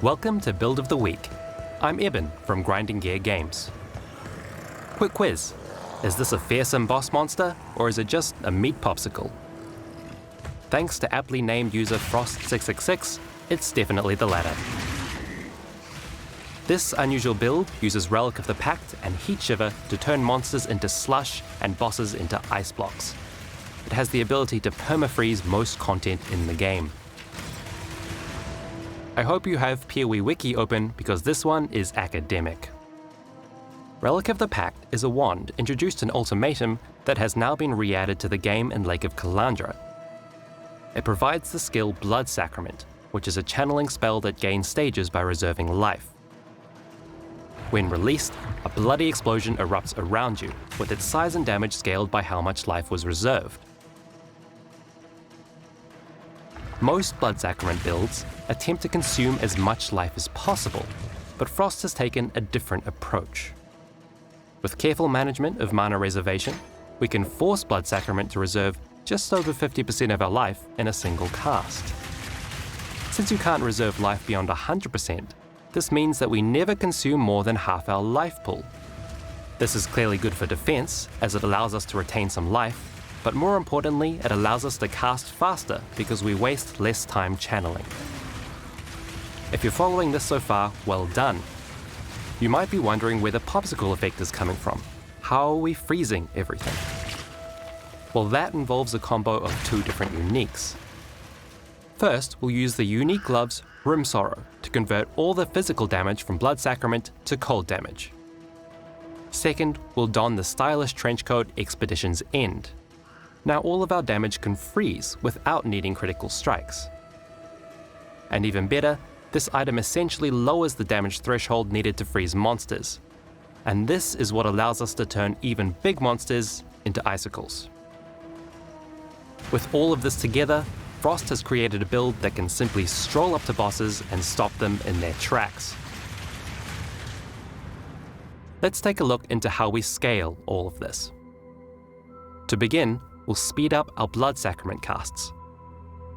Welcome to Build of the Week. I'm Eben from Grinding Gear Games. Quick quiz. Is this a fearsome boss monster, or is it just a meat popsicle? Thanks to aptly named user Frost666's, it's definitely the latter. This unusual build uses Relic of the Pact and Heat Shiver to turn monsters into slush and bosses into ice blocks. It has the ability to permafreeze most content in the game. I hope you have PoE Wiki open because this one is academic. Relic of the Pact is a wand introduced in Ultimatum that has now been re-added to the game in Lake of Kalandra. It provides the skill Blood Sacrament, which is a channeling spell that gains stages by reserving life. When released, a bloody explosion erupts around you, with its size and damage scaled by how much life was reserved. Most Blood Sacrament builds attempt to consume as much life as possible, but Frost has taken a different approach. With careful management of mana reservation, we can force Blood Sacrament to reserve just over 50% of our life in a single cast. Since you can't reserve life beyond 100%, this means that we never consume more than half our life pool. This is clearly good for defense, as it allows us to retain some life, but more importantly, it allows us to cast faster because we waste less time channeling. If you're following this so far, well done. You might be wondering where the popsicle effect is coming from. How are we freezing everything? Well, that involves a combo of two different uniques. First, we'll use the unique gloves Room Sorrow to convert all the physical damage from Blood Sacrament to cold damage. Second, we'll don the stylish trenchcoat Expedition's End. Now all of our damage can freeze without needing critical strikes. And even better, this item essentially lowers the damage threshold needed to freeze monsters. And this is what allows us to turn even big monsters into icicles. With all of this together, Frost has created a build that can simply stroll up to bosses and stop them in their tracks. Let's take a look into how we scale all of this. To begin, we'll speed up our Blood Sacrament casts.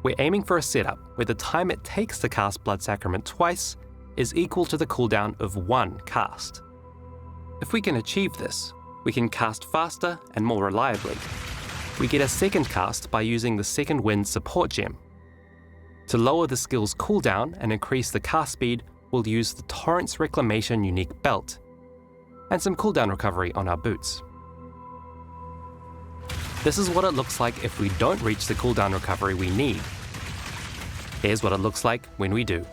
We're aiming for a setup where the time it takes to cast Blood Sacrament twice is equal to the cooldown of one cast. If we can achieve this, we can cast faster and more reliably. We get a second cast by using the Second Wind support gem. To lower the skill's cooldown and increase the cast speed, we'll use the Torrent's Reclamation unique belt, and some cooldown recovery on our boots. This is what it looks like if we don't reach the cooldown recovery we need. Here's what it looks like when we do.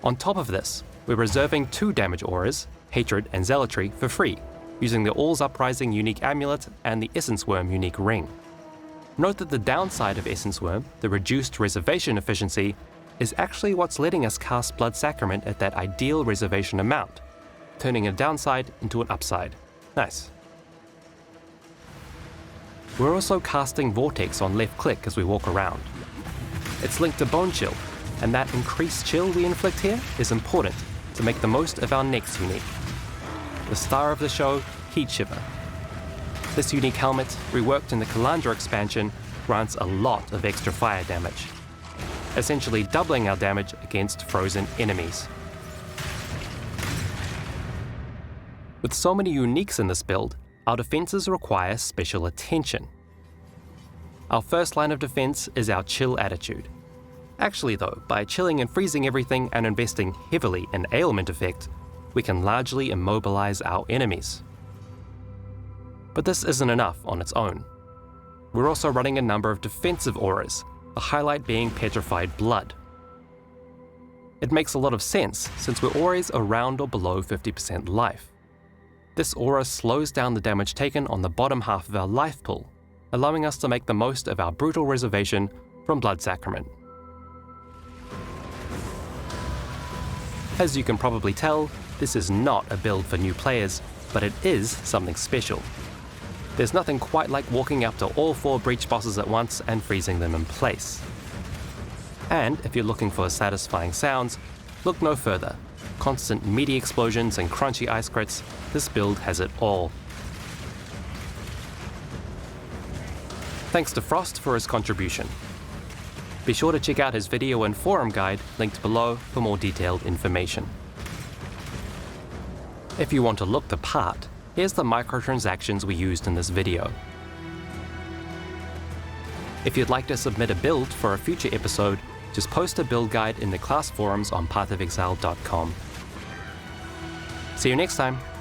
On top of this, we're reserving two damage auras, Hatred and Zealotry, for free, using the All's Uprising unique amulet and the Essence Worm unique ring. Note that the downside of Essence Worm, the reduced reservation efficiency, is actually what's letting us cast Blood Sacrament at that ideal reservation amount, turning a downside into an upside. Nice. We're also casting Vortex on left click as we walk around. It's linked to Bone Chill, and that increased chill we inflict here is important to make the most of our next unique. The star of the show, Heat Shiver. This unique helmet, reworked in the Kalandra expansion, grants a lot of extra fire damage, essentially doubling our damage against frozen enemies. With so many uniques in this build, our defenses require special attention. Our first line of defense is our chill attitude. Actually though, by chilling and freezing everything and investing heavily in ailment effect, we can largely immobilize our enemies. But this isn't enough on its own. We're also running a number of defensive auras, the highlight being Petrified Blood. It makes a lot of sense since we're always around or below 50% life. This aura slows down the damage taken on the bottom half of our life pool, allowing us to make the most of our brutal reservation from Blood Sacrament. As you can probably tell, this is not a build for new players, but it is something special. There's nothing quite like walking up to all 4 breach bosses at once and freezing them in place. And if you're looking for satisfying sounds, look no further. Constant meaty explosions and crunchy ice crits, this build has it all. Thanks to Frost for his contribution. Be sure to check out his video and forum guide linked below for more detailed information. If you want to look the part, here's the microtransactions we used in this video. If you'd like to submit a build for a future episode, just post a build guide in the class forums on pathofexile.com. See you next time!